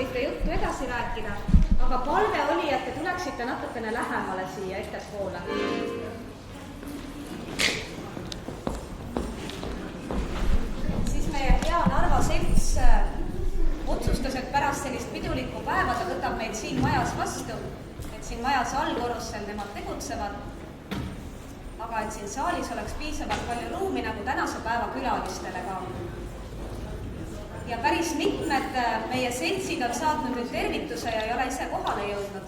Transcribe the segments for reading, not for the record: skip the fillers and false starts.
võite juttu edasi rääkida, aga palve oli, et te tuleksite natukene lähemale siia ettepoole. Siis meie hea Narva selts otsustas, et pärast sellist pidulikku päeva ta võtab meid siin majas vastu, et siin majas allkorrusel nemad tegutsevad, aga et siin saalis oleks piisavalt palju ruumi nagu tänase päeva külalistele ka. Ja päris mitmed meie seltsid on saatnud nüüd tervituse ja ei ole ise kohale jõudnud.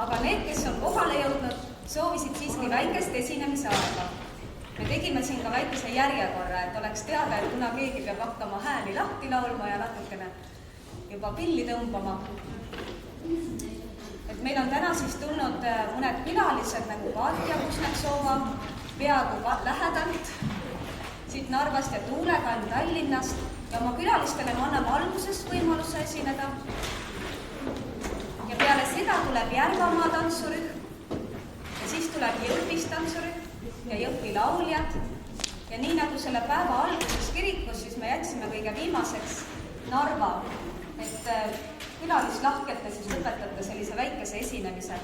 Aga need, kes on kohale jõudnud, soovisid siiski väikest esinemise aega. Me tegime siin ka väikese järjekorra, et oleks teada, et kuna keegi peab hakkama hääli lahti laulma ja natukene juba pilli tõmbama. Et meil on täna siis tulnud mõned külalised nagu Katja Kuznetsova, peaaegu lähedalt, siit Narvast ja Tuulekann Tallinnast ja oma külalistele me anname alguses võimaluse esineda. Ja peale seda tuleb Järvamaa tantsurühm ja siis tuleb Jõhvis tantsurühm ja Jõhvi lauljad. Ja nii nagu selle päeva alguses kirikus, siis me jätsime kõige viimaseks Narva, et külalislahkelt te siis lõpetate sellise väikese esinemise.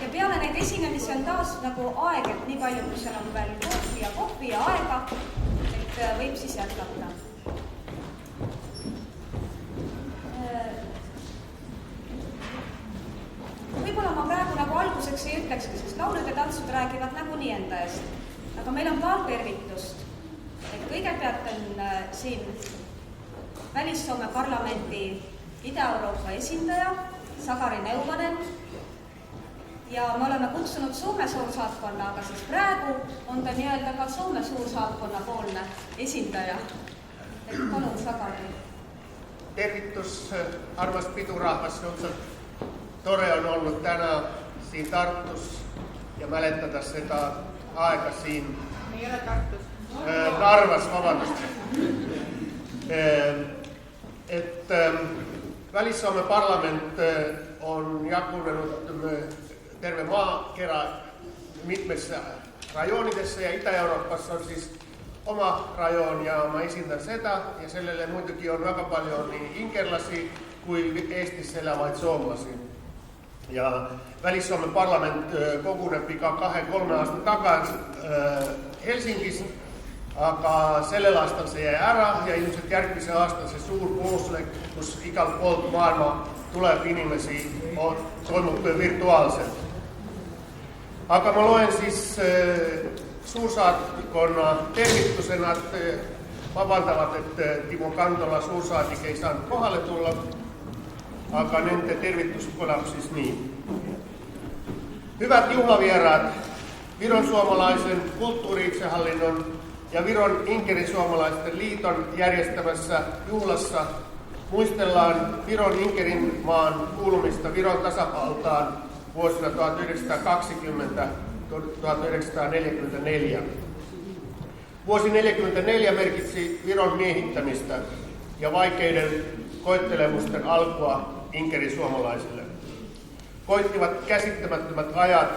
Ja peale neid esinemisi on taas nagu aeg, et nii palju, kui seal on veel kohvi ja aega, et võib siis jätkata. Võib-olla ma praegu nagu alguseks ei ütlekski, sest laulud ja tantsud räägivad nagunii enda eest. Aga meil on paar tervitust. Et kõigepealt on siin Välis-Soome parlamendi Ida-Euroopa esindaja Sakari Neuvonen ja me oleme kutsunud Soome suursaatkonna, aga siis praegu on ta nii-öelda ka Soome suursaatkonna poolne esindaja. Et palun, Sakari. Tervitus, armas pidurahvas, tore on ollut tänään siin Tartus ja mälettädä sitä aika siinä. Ei ole Tartus. Narvas, vabandust. Välis-Suomen parlament on jakunut terve maakera mitmessä rajoonidessa ja Itä-Euroopassa on siis oma rajoon ja mä esitän sitä ja sellelle muitakin on aika paljon niin inkerlaisia kuin Eestissä elävät suomalaisia. Ja Välis-Suomen parlament kogunen pika 2-3 aastat takaisin Helsingissä, aga sellel aastal se jäi ära ja ilmselt järgmise aastal se suur koosolek, kus igal poolt maailma tuleb inimesi, toimub virtuaalselt. Aga mä loen siis suursaatkonna tervitusena, että vabantavat, että Timo Kantola suursaatik ei saanut kohdalle tulla, aga nende tervitus kõlab siis nii. Hyvät juhlavieraat, Viron suomalaisen kulttuuri-itsehallinnon ja Viron Inkerisuomalaisten liiton järjestämässä juhlassa muistellaan Viron Inkerinmaan kuulumista Viron tasavaltaan vuosina 1920-1944. Vuosi 1944 merkitsi Viron miehittämistä ja vaikeiden koettelemusten alkua inkerisuomalaisille. Koittivat käsittämättömät ajat,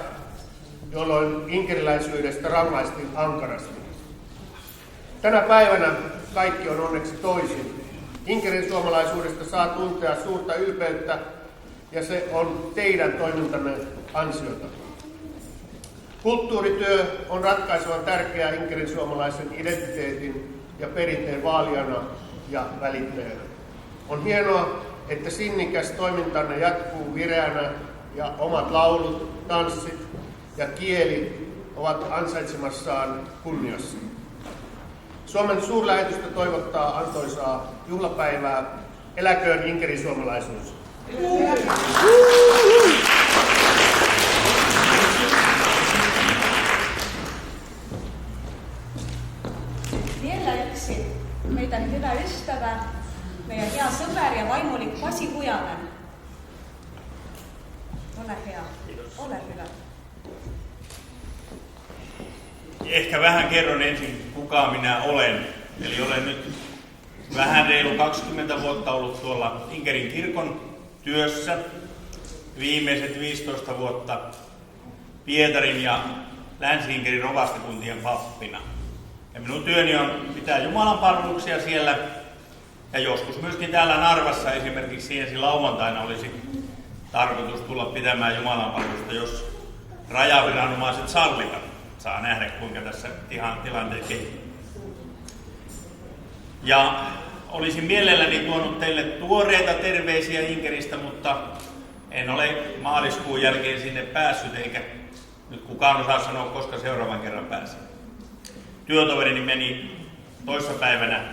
jolloin inkeriläisyydestä rangaistiin ankarasti. Tänä päivänä kaikki on onneksi toisin. Inkerisuomalaisuudesta saa tuntea suurta ylpeyttä ja se on teidän toimintanne ansiota. Kulttuurityö on ratkaisevan tärkeää inkerisuomalaisen identiteetin ja perinteen vaalijana ja välittäjänä. On hienoa, että sinnikäs toimintanne jatkuu vireänä ja omat laulut, tanssit ja kieli ovat ansaitsemassaan kunniassa. Suomen suurlähetystö toivottaa antoisaa juhlapäivää. Eläköön inkerisuomalaisuus! Vielä yksi meidän hyvä ystävä, meidän hea sõber ja vaimulik Pasi Kujanen. Ole hea, ole hyvä. Ehkä vähän kerron ensin, kuka minä olen. Eli olen nyt vähän reilu 20 vuotta ollut tuolla Inkerin kirkon työssä. Viimeiset 15 vuotta Pietarin ja Länsi-Inkerin rovastikuntien pappina. Ja minun työni on pitää Jumalan palveluksia siellä Ja joskus myöskin täällä Narvassa esimerkiksi ensi lauantaina olisi tarkoitus tulla pitämään jumalanpalvelusta, jos rajaviranomaiset sallivat. Saa nähdä, kuinka tässä tilanteet kehittyy. Ja olisin mielelläni tuonut teille tuoreita terveisiä Inkeristä, mutta en ole maaliskuun jälkeen sinne päässyt, eikä nyt kukaan osaa sanoa, koska seuraavan kerran pääsen. Työtoverini meni toissapäivänä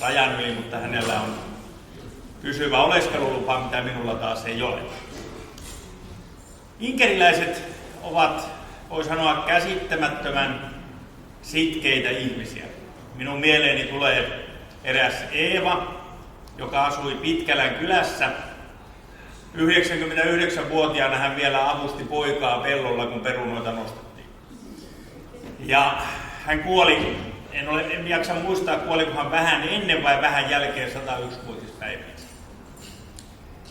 rajan yli, mutta hänellä on pysyvä oleskelulupa, mitä minulla taas ei ole. Inkeriläiset ovat, voi sanoa, käsittämättömän sitkeitä ihmisiä. Minun mieleeni tulee eräs Eeva, joka asui Pitkälän kylässä. 99-vuotiaana hän vielä avusti poikaa pellolla, kun perunoita nostettiin. Ja hän kuoli, en jaksa muistaa, kuoliko hän vähän ennen vai vähän jälkeen 101-vuotispäivänsä.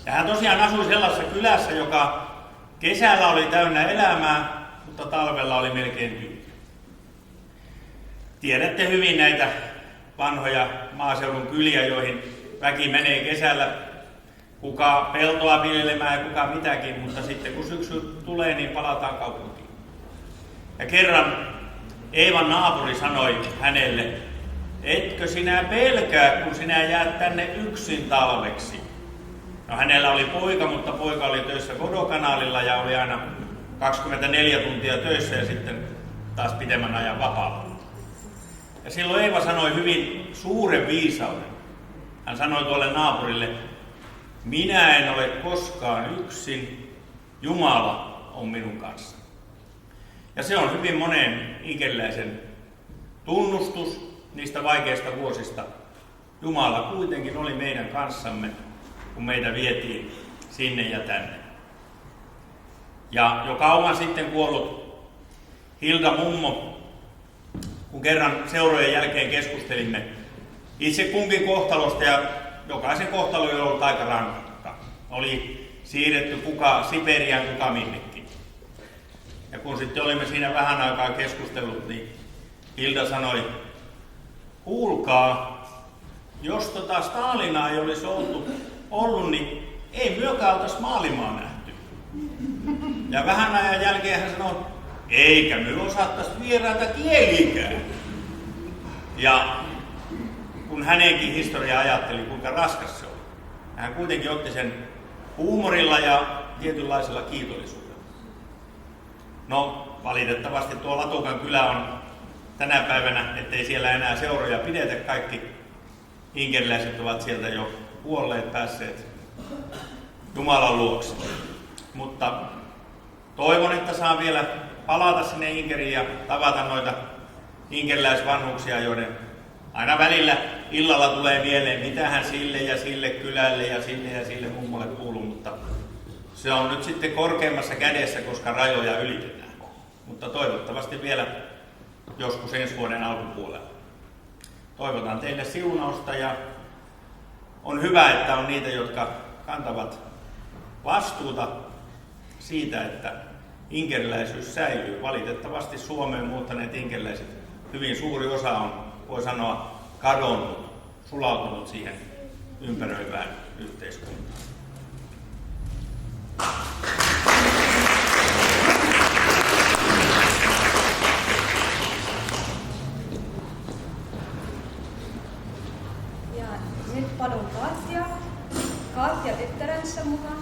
Ja hän tosiaan asui sellaisessa kylässä, joka kesällä oli täynnä elämää, mutta talvella oli melkein tyhjä. Tiedätte hyvin näitä vanhoja maaseudun kyliä, joihin väki menee kesällä, kuka peltoa viljelemään ja kuka mitäkin, mutta sitten kun syksy tulee, niin palataan kaupunkiin. Ja kerran Eevan naapuri sanoi hänelle, etkö sinä pelkää, kun sinä jäät tänne yksin talveksi? No hänellä oli poika, mutta poika oli töissä Kodokanaalilla ja oli aina 24 tuntia töissä ja sitten taas pidemmän ajan vapaalla. Ja silloin Eeva sanoi hyvin suuren viisauden. Hän sanoi tuolle naapurille, minä en ole koskaan yksin, Jumala on minun kanssa. Ja se on hyvin monen inkeriläisen tunnustus niistä vaikeista vuosista. Jumala kuitenkin oli meidän kanssamme, kun meitä vietiin sinne ja tänne. Ja jo kauan sitten kuollut Hilda mummo, kun kerran seurojen jälkeen keskustelimme itse kunkin kohtalosta, ja jokaisen kohtalo oli ollut aika rankka. Oli siirretty kuka Siperiaan, kuka minnekin. Ja kun sitten olimme siinä vähän aikaa keskustellut, niin Hilda sanoi, kuulkaa, jos Stalinaa ei olisi ollut, niin ei myökään oltaisi Maalimaa nähty. Ja vähän ajan jälkeen hän sanoi, eikä me osattaisi vieraita kielikään. Ja kun hänenkin historia ajatteli, kuinka raskas se oli, hän kuitenkin otti sen huumorilla ja tietynlaisella kiitollisuudella. No, valitettavasti tuo Latukan kylä on tänä päivänä, ettei siellä enää seuroja pidetä. Kaikki inkeriläiset ovat sieltä jo kuolleet, päässeet Jumalan luokse. Mutta toivon, että saan vielä palata sinne Inkeriin ja tavata noita inkeriläisvanhuksia, joiden aina välillä illalla tulee mieleen, mitähän sille ja sille kylälle ja sille mummolle kuuluu, mutta se on nyt sitten korkeimmassa kädessä, koska rajoja ylitetään. Mutta toivottavasti vielä joskus ensi vuoden alkupuolella. Toivotan teille siunausta ja on hyvä, että on niitä, jotka kantavat vastuuta siitä, että inkeriläisyys säilyy. Valitettavasti Suomeen muuttaneet inkeriläiset, hyvin suuri osa on, voi sanoa, kadonnut, sulautunut siihen ympäröivään yhteiskuntaan. Ja nyt palun Katja tyttärensä mukaan.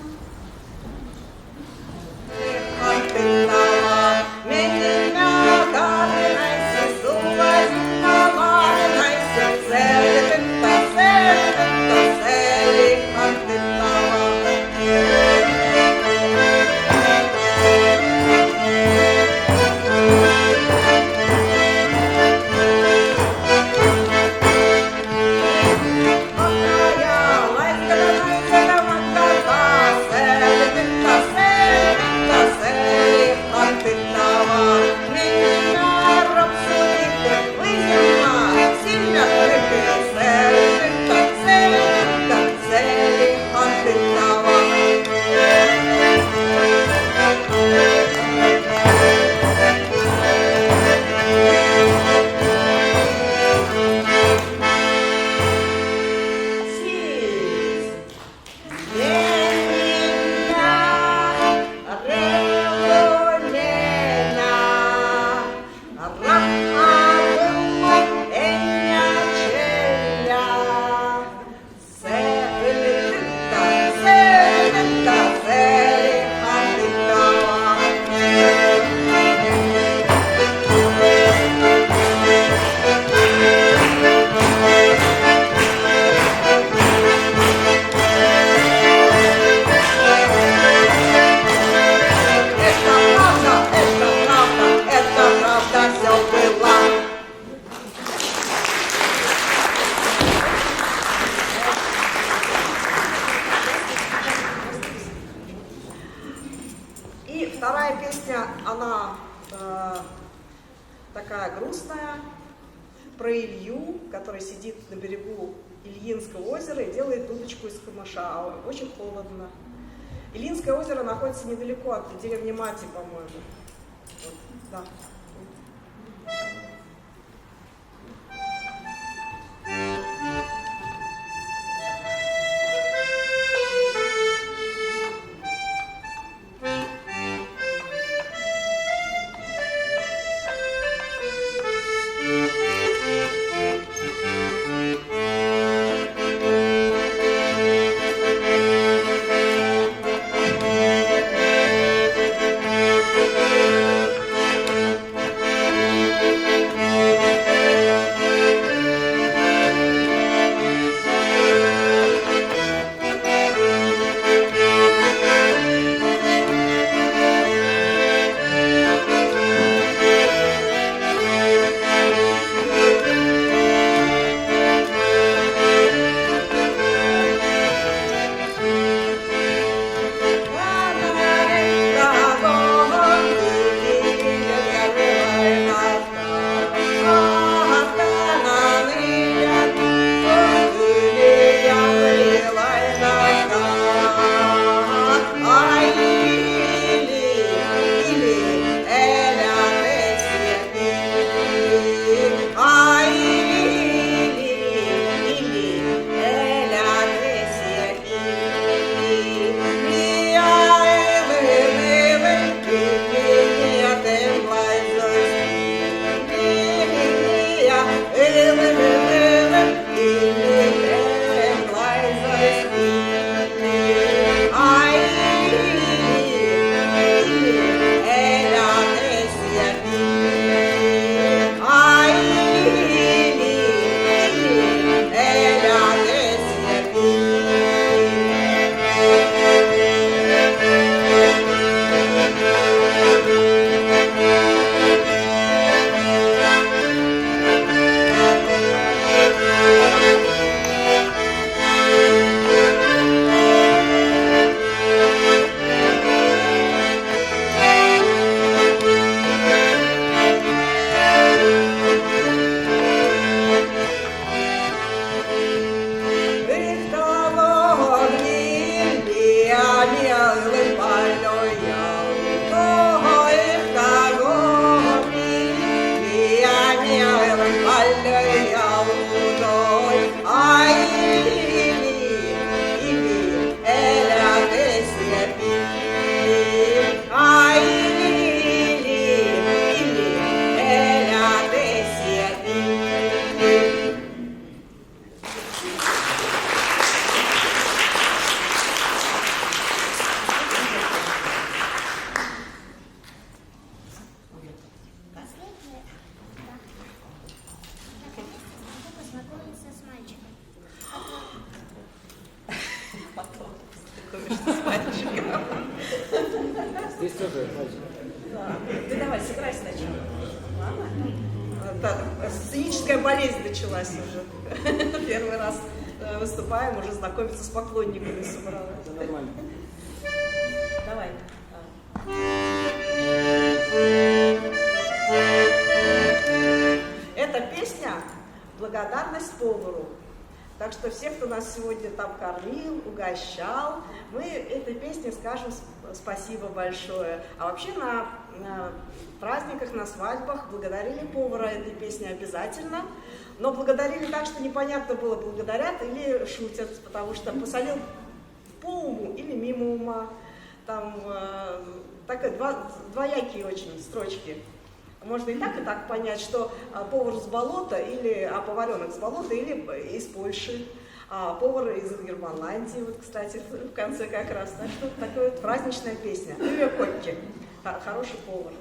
Taas Илью, который сидит на берегу Ильинского озера и делает дудочку из камыша, а очень холодно. Ильинское озеро находится недалеко от деревни Мати, по-моему. Вот, да. Здесь тоже мальчик. Да. Ты давай, сыграй сначала. Ладно? Так, сценическая болезнь началась уже. Первый раз выступаем, уже знакомиться с поклонниками собралась. Это нормально. Давай. Эта песня «Благодарность повару». Так что всех, кто нас сегодня там кормил, угощал, мы этой песней скажем спасибо большое. А вообще на праздниках, на свадьбах благодарили повара этой песни обязательно. Но благодарили так, что непонятно было, благодарят или шутят, потому что посолил по уму или мимо ума. Там двоякие очень строчки. Можно и так понять, что повар с болота, а поваренок с болота или из Польши, а повар из Германландии, вот, кстати, в конце как раз. Так что такая вот праздничная песня. Юрий Котти, хороший повар.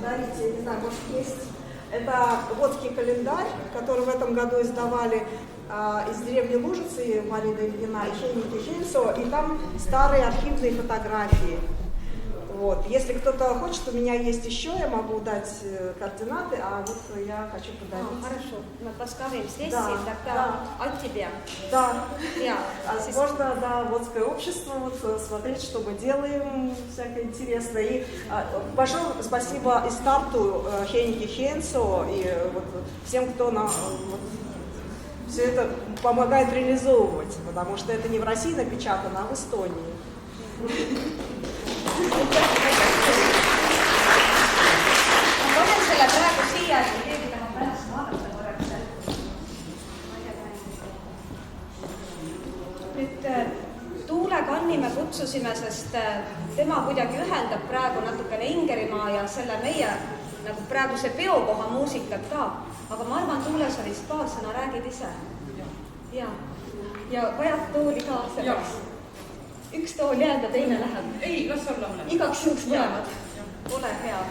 подарить, я не знаю, может есть. Это водский календарь, который в этом году издавали из деревни Лужицы, Марина Ильина и Хенники Хельсо, и там старые архивные фотографии. Вот. Если кто-то хочет, у меня есть еще, я могу дать координаты, а вот я хочу подарить. Хорошо, мы поставим здесь, Да, и тогда от тебя. Да. Я. Можно, да, водское общество, вот, смотреть, что мы делаем, всякое интересное. И большое спасибо и старту Хенники Хенсо, и вот, всем, кто нам вот, все это помогает реализовывать, потому что это не в России напечатано, а в Эстонии. Ma panen selle praegu siia, et keegi tahab pärast vaadata korraks. Nüüd Tuule Kanni me kutsusime, sest tema kuidagi ühendab praegu natukene Ingerimaa ja selle meie nagu praeguse peokoha muusikat ka. Aga ma arvan, Tuules oli paar sõna, räägid ise. Ja vajad tooli ka selleks. Üks tool jääb ja teine läheb. Ei, las olla mõlemad. Igaks juhuks mõlemad. Ole hea.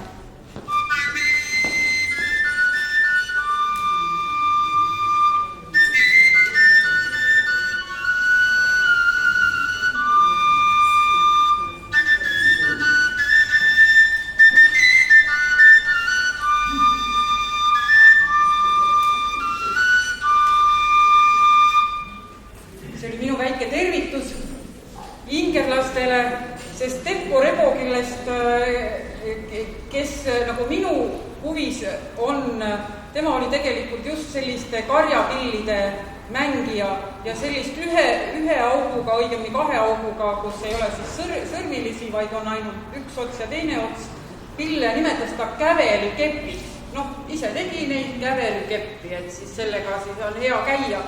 See oli minu väike tervitus ingerlastele, sest Teppo Rebo, kes nagu minu huvis on, tema oli tegelikult just selliste karjapillide mängija ja sellist ühe auguga, õigemini 2 auguga, kus ei ole siis sõrmilisi, vaid on ainult üks ots ja teine ots, pille nimetas ta kävelikepiks. Ise tegi neid kävelikeppi, et siis sellega siis on hea käia.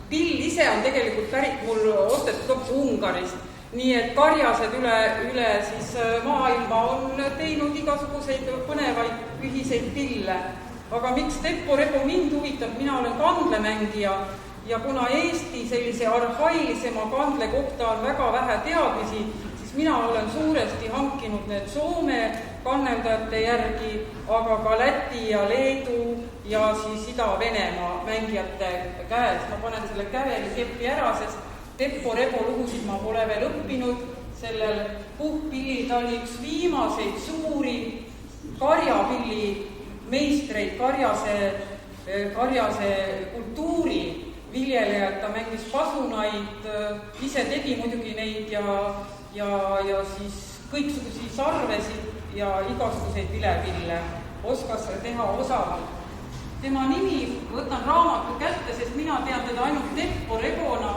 Pill ise on tegelikult pärit mul ostetud Ungarist, nii et karjased üle siis maailma on teinud igasuguseid põnevaid ühiseid pille. Aga miks Teppo Rebo mind huvitab, mina olen kandlemängija ja kuna Eesti sellise arhailisema kandle kohta on väga vähe teadmisi, siis mina olen suuresti hankinud need Soome kanneldajate järgi, aga ka Läti ja Leedu ja siis Ida-Venemaa mängijate käes. Ma panen selle kävelikeppi ära, sest Teppo Rebo lugusid ma pole veel õppinud. Sellel puhpillil ta oli üks viimaseid suuri karjapilli meistreid, karjase kultuuri viljelejaid. Ta mängis pasunaid, ise tegi muidugi neid ja siis kõiksuguseid sarvesid ja igasuguseid vilepille oskas teha osavalt. Tema nimi, võtan raamatu kätte, sest mina tean teda ainult Teppo Rebona,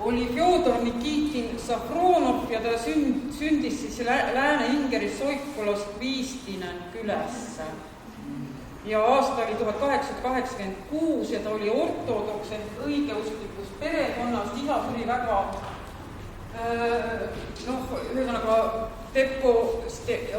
oli Fjodor Nikitin Safronov ja ta sündis siis Lääne-Ingeri Soikolos Viistinen küläs. Ja aasta oli 1886 ja ta oli ortodoks õigeusklikust perekonnast, isa tuli väga ühesõnaga Teppo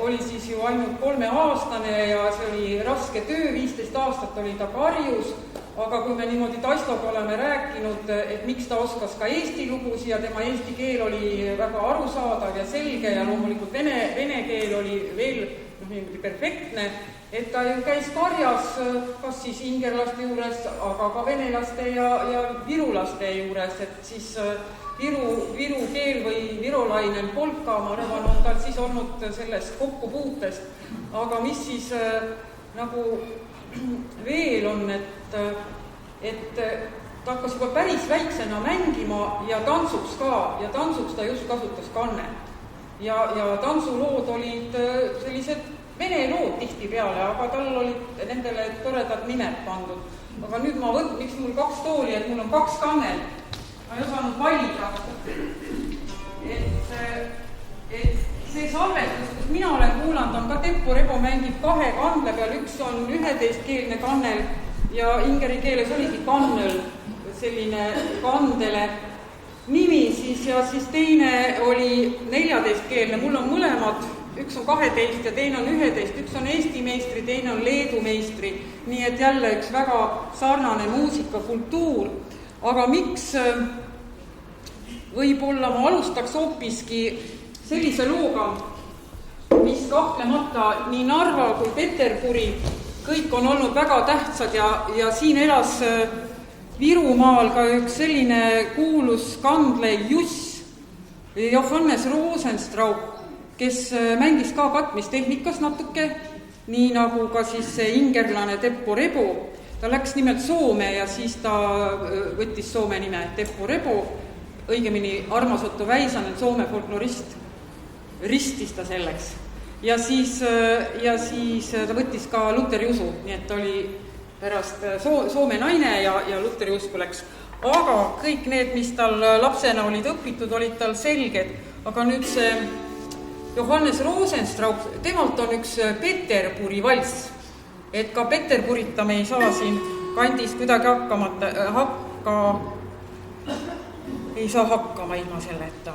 oli siis ju ainult 3-aastane ja see oli raske töö, 15 aastat oli ta karjus, aga kui me niimoodi Taistoga oleme rääkinud, et miks ta oskas ka eesti lugusi ja tema eesti keel oli väga arusaadav ja selge ja loomulikult vene keel oli veel niimoodi perfektne, et ta ju käis karjas kas siis ingerlaste juures, aga ka venelaste ja virulaste juures, et siis viru keel või virolainen polka, ma arvan, on tal siis olnud sellest kokkupuutest. Aga mis siis nagu veel on, et ta hakkas juba päris väiksena mängima ja tantsuks ka, ja tantsuks ta just kasutas kanne. Ja tantsulood olid sellised vene lood tihti peale, aga tal olid nendele toredad nimed pandud. Aga nüüd ma miks mul 2 tooli, et mul on 2 kannelt. Ma ei osanud valida, et see salvestus, kus mina olen kuulanud, on ka Teppo Rebo mängib 2 kandle peal, üks on 11-keelne kannel ja ingeri keeles oligi kannel, selline kandele nimi siis ja siis teine oli 14-keelne, mul on mõlemad, üks on 12 ja teine on 11, üks on Eesti meistri, teine on Leedu meistri, nii et jälle üks väga sarnane muusikakultuur. Aga miks võib-olla ma alustaks hoopiski sellise looga, mis kahtlemata nii Narva kui Peterburi kõik on olnud väga tähtsad ja siin elas Virumaal ka üks selline kuulus kandlei Juss, Johannes Rosenstraub, kes mängis ka katmistehnikas natuke, nii nagu ka siis see ingerlane Teppo Rebo. Ta läks nimelt Soome ja siis ta võttis Soome nime Teppo Rebo, õigemini Armas Otto Väisanen, Soome folklorist, ristis ta selleks. Ja siis ta võttis ka Luteri usu, nii et ta oli pärast Soome naine ja Luteri usku läks. Aga kõik need, mis tal lapsena olid õpitud, olid tal selged. Aga nüüd see Johannes Rosenstraub, temalt on üks Peterburi valss. Et ka Peterburita me ei saa siin kandis kuidagi ei saa hakkama ilma selleta.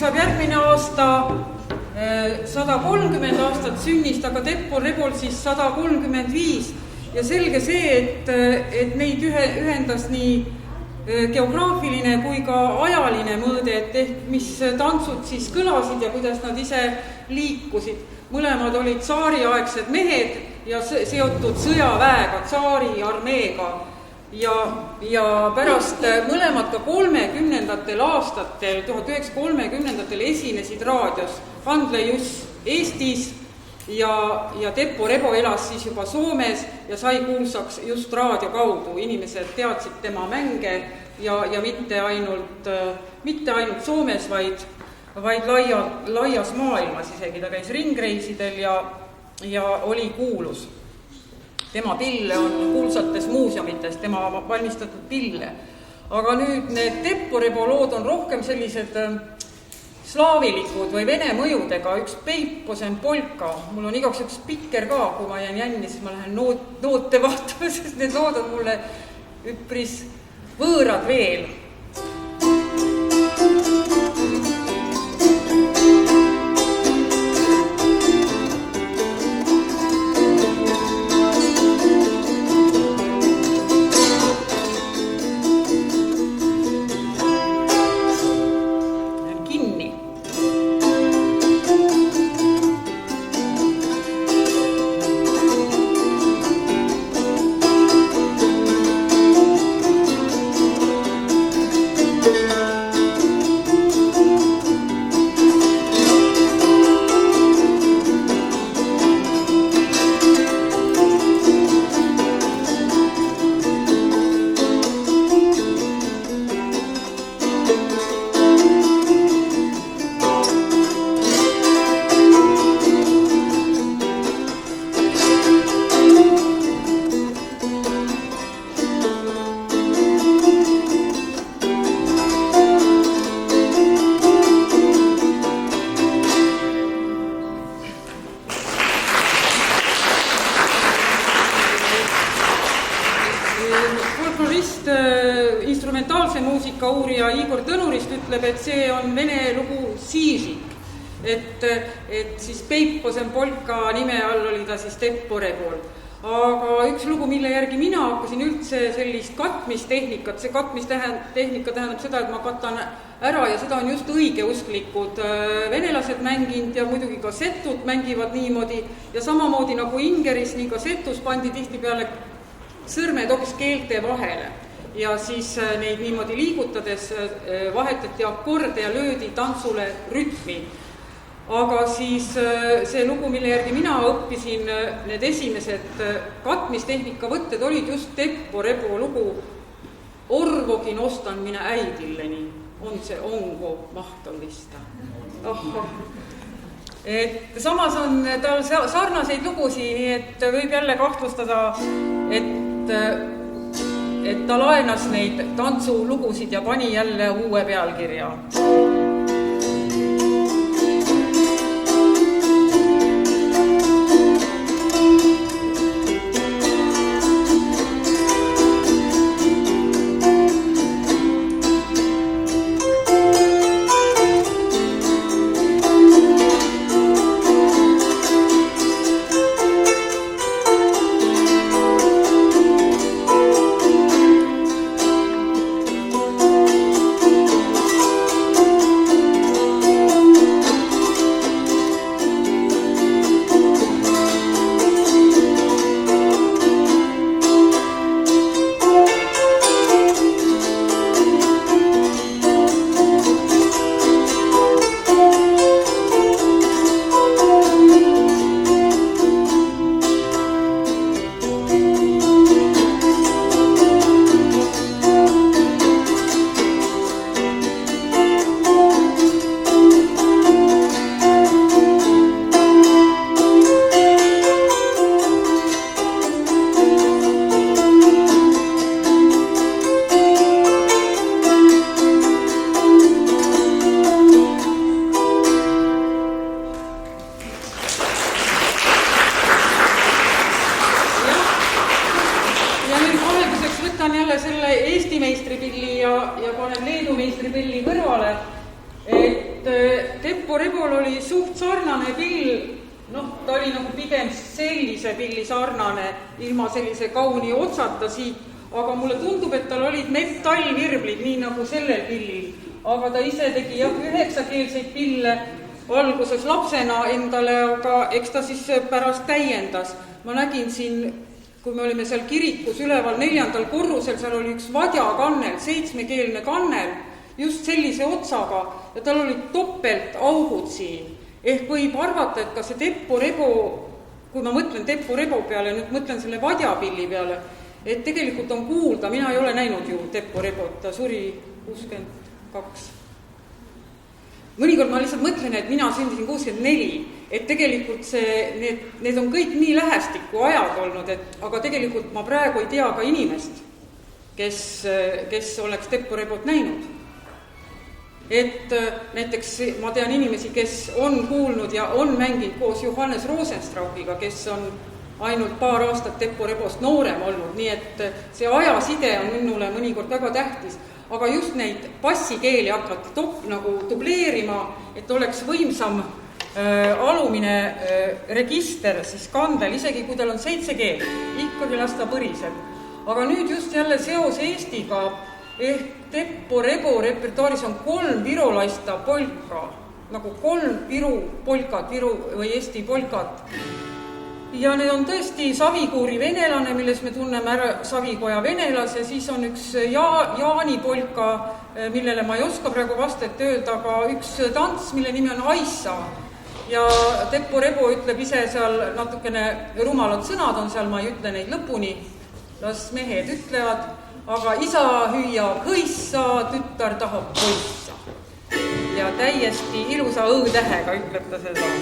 Saab järgmine aasta 130 aastat sünnist, aga Teppo Rebol siis 135 ja selge see, et meid ühendas nii geograafiline kui ka ajaline mõõde, et ehk mis tantsud siis kõlasid ja kuidas nad ise liikusid. Mõlemad olid tsaariaegsed mehed ja seotud sõjaväega, tsaari armeega. Ja pärast mõlemad ka 30. aastatel, 1930. esinesid raadios. Kandlei Juss Eestis ja Teppo Rebo elas siis juba Soomes ja sai kuulsaks just raadio kaudu. Inimesed teadsid tema mänge ja mitte ainult Soomes, vaid laias maailmas isegi. Ta käis ringreisidel ja oli kuulus. Tema pille on kuulsates muuseumites, tema valmistatud pille. Aga nüüd need Teppo Rebo lood on rohkem sellised slaavilikud või vene mõjudega. Üks Peiposen polka. Mul on igaks üks spikker ka, kui ma jään jänni, siis ma lähen noote vaatama, sest need lood on mulle üpris võõrad veel. muusika uurija Igor Tõnurist ütleb, et see on vene lugu Siižik. Et siis Peiposen polka nime all oli ta siis Teppo-Rebol. Aga üks lugu, mille järgi mina hakkasin üldse sellist katmistehnikat, see katmistehnika tähendab seda, et ma katan ära ja seda on just õigeusklikud venelased mänginud ja muidugi ka setud mängivad niimoodi ja samamoodi nagu Ingeris, nii ka setus pandi tihtipeale sõrmed hoopis keelte vahele ja siis neid niimoodi liigutades vahetati akorde ja löödi tantsule rütmi. Aga siis see lugu, mille järgi mina õppisin, need esimesed katmistehnika võtted olid just Teppo-Rebo lugu Orvogin ostan minä äidilleni, on see ongo mahtollista. Et samas on tal sarnaseid lugusid, nii et võib jälle kahtlustada, et ta laenas neid tantsulugusid ja pani jälle uue pealkirja. Teppo-Rebol oli suht sarnane pill, ta oli nagu pigem sellise pilli sarnane, ilma sellise kauni otsata siit, aga mulle tundub, et tal olid metallvirblid, nii nagu sellel pillil. Aga ta ise tegi 9-keelseid pille alguses lapsena endale, aga eks ta siis pärast täiendas. Ma nägin siin, kui me olime seal kirikus üleval 4. korrusel, seal oli üks vadjakannel, 7-keelne kannel, just sellise otsaga ja tal olid topelt augud siin. Ehk võib arvata, et ka see Teppo-Rebo, kui ma mõtlen Teppo-Rebo peale, nüüd mõtlen selle vadjapilli peale, et tegelikult on kuulda, mina ei ole näinud ju Teppo-Rebot, ta suri 62. Mõnikord ma lihtsalt mõtlen, et mina sündisin 64, et tegelikult need on kõik nii lähestikku ajad olnud, aga tegelikult ma praegu ei tea ka inimest, kes oleks Teppo-Rebot näinud. Et näiteks ma tean inimesi, kes on kuulnud ja on mänginud koos Johannes Rosenstrauchiga, kes on ainult paar aastat Teppo-Rebost noorem olnud, nii et see ajaside on minule mõnikord väga tähtis. Aga just neid passikeeli hakati nagu dubleerima, et oleks võimsam alumine register siis kandel, isegi kui tal on 7 keel, ikkagi las ta põriseb. Aga nüüd just jälle seos Eestiga, ehk Teppo-Rebo repertuaaris on 3 virolaista polka, nagu 3 Viru polkat, Viru või Eesti polkat. Ja need on tõesti Savikuuri venelane, milles me tunneme ära Savikoja venelase, siis on üks Jaani polka, millele ma ei oska praegu vastet öelda, aga üks tants, mille nimi on Aissa. Ja Teppo-Rebo ütleb ise seal natukene rumalad sõnad on seal, ma ei ütle neid lõpuni, las mehed ütlevad, aga isa hüüab hõissa, tütar tahab poissa. Ja täiesti ilusa õõtähega ütleb ta seda.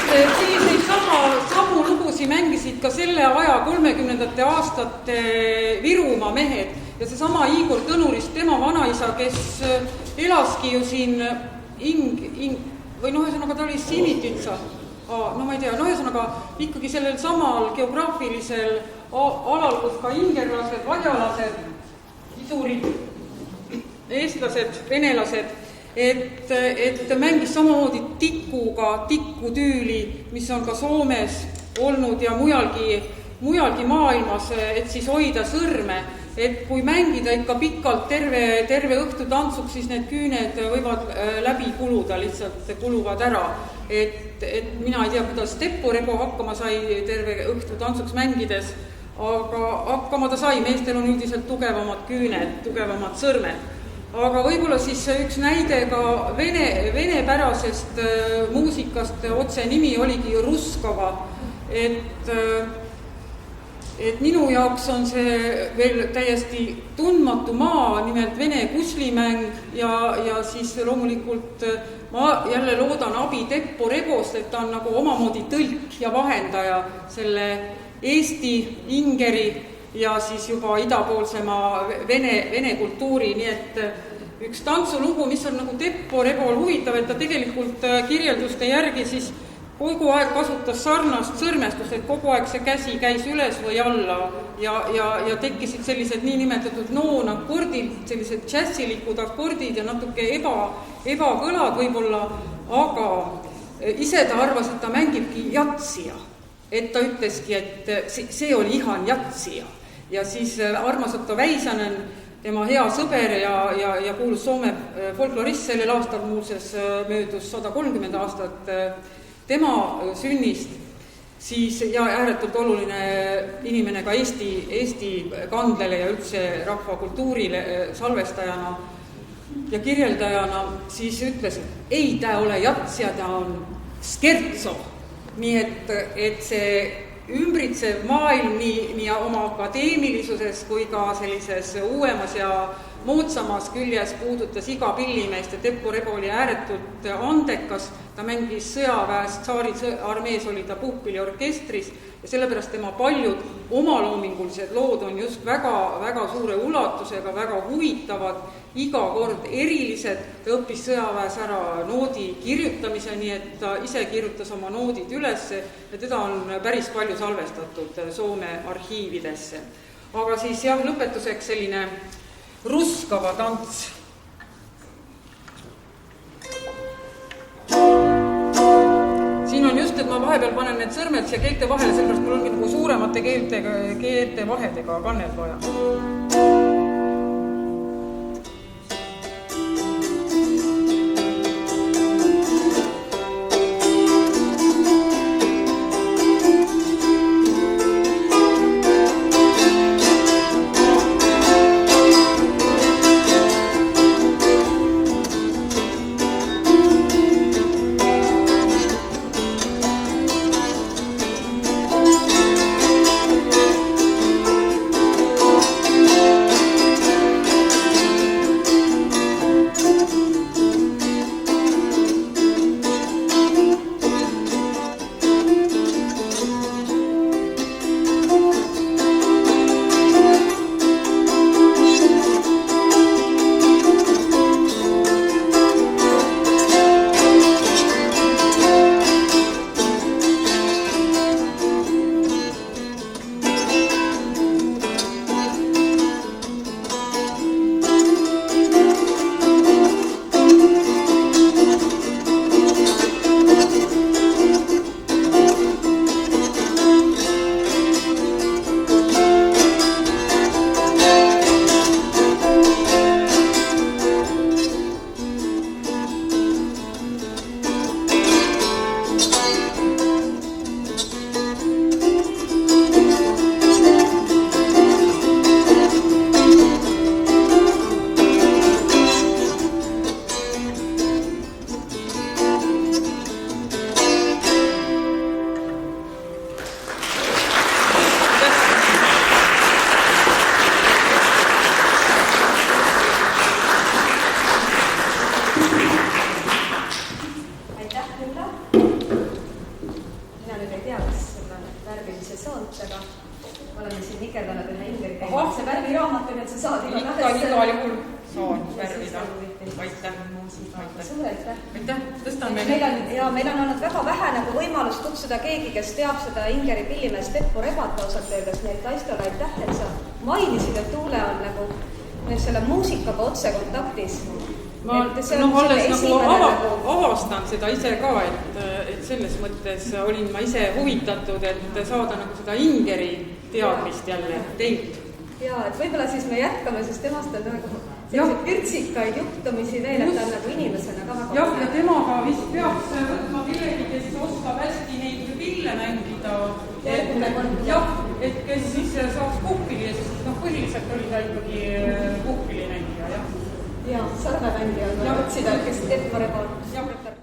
selliseid samu lugusid mängisid ka selle aja 30. aastate Virumaa mehed ja seesama Igor Tõnurist, tema vanaisa, kes elaski ju siin või ühesõnaga ta oli Sinititsa, no ma ei tea, ühesõnaga ikkagi sellel samal geograafilisel alal, kus ka ingerlased, vadjalased, isurid, eestlased, venelased, et mängis samamoodi tikutüüli, mis on ka Soomes olnud ja mujalgi maailmas, et siis hoida sõrme. Et kui mängida ikka pikalt terve õhtu tantsuks, siis need küüned võivad läbi kuluda, lihtsalt kuluvad ära. Et mina ei tea, kuidas Teppo Rebo hakkama sai terve õhtu tantsuks mängides, aga hakkama ta sai, meestel on üldiselt tugevamad küüned, tugevamad sõrmed. Aga võib-olla siis üks näide ka venepärasest muusikast, otse nimi oligi Ruskova, et minu jaoks on see veel täiesti tundmatu maa, nimelt vene kuslimäng ja siis loomulikult ma jälle loodan abi Teppo Rebost, et ta on nagu omamoodi tõlk ja vahendaja selle Eesti, ingeri ja siis juba idapoolsema vene kultuuri, nii et üks tantsulugu, mis on nagu Teppo Rebol huvitav, et ta tegelikult kirjelduste järgi siis kogu aeg kasutas sarnast sõrmestust, et kogu aeg see käsi käis üles või alla ja tekkisid sellised niinimetatud noonakordid, sellised džässilikud akordid ja natuke ebakõlad võib-olla, aga ise ta arvas, et ta mängibki jatsija. Et ta ütleski, et see oli ihan jatsija. Ja siis Armas Otto Väisanen, tema hea sõber ja kuulus Soome folklorist, sellel aastal muuses möödus 130 aastat tema sünnist, siis ja ääretult oluline inimene ka Eesti kandlele ja üldse rahvakultuurile salvestajana ja kirjeldajana, siis ütles, et ei, ta ole jatsija, ta on skertso. Nii et see ümbritsev maailm nii oma akadeemilisuses kui ka sellises uuemas ja moodsamas küljes puudutas iga pillimeest ja Teppo Rebo oli ääretult andekas, ta mängis sõjaväes, tsaari armees oli ta puhkpilliorkestris ja sellepärast tema paljud omaloomingulised lood on just väga suure ulatusega, väga huvitavad, iga kord erilised, ta õppis sõjaväes ära noodi kirjutamise, nii et ta ise kirjutas oma noodid üles ja teda on päris palju salvestatud Soome arhiividesse. Aga siis jah, lõpetuseks selline Ruskova tants. Siin on just, et ma vahepeal panen need sõrmed siia keelte vahele, sellepärast mul ongi nagu suuremate keelte vahedega kanned vaja. värvilise soontega. Oleme siin nikerdanud ühe Ingeri teemalise värviraamatu, nii et sa saad igal juhul saan värvida. Aitäh. Suur aitäh. Aitäh, tõstan meil on olnud väga vähe nagu võimalust kutsuda keegi, kes teab seda Ingeri pillimeest Teppo Rebata osalt öeldes, nii et Aistole aitäh, et sa mainisid, et Tuule on nagu selle muusikaga otse kontaktis. Ma alles nagu avastan seda ise ka, et selles mõttes olin ma ise huvitatud, et saada nagu seda Ingeri teadmist jälle teilt. Jaa, et võib-olla siis me jätkame, sest temast on nagu selliseid pirtsikaid juhtumisi veel, et ta on nagu inimesena ka väga... Jah, ja temaga vist peaks võtma kellegi, kes oskab hästi neid pille mängida. Jah, et kes siis saaks puhkpilli, sest põhiliselt oli ta ikkagi puhkpilli mängija, jah. Jaa, sarvemängija on otsida, kes Teppo Rebata.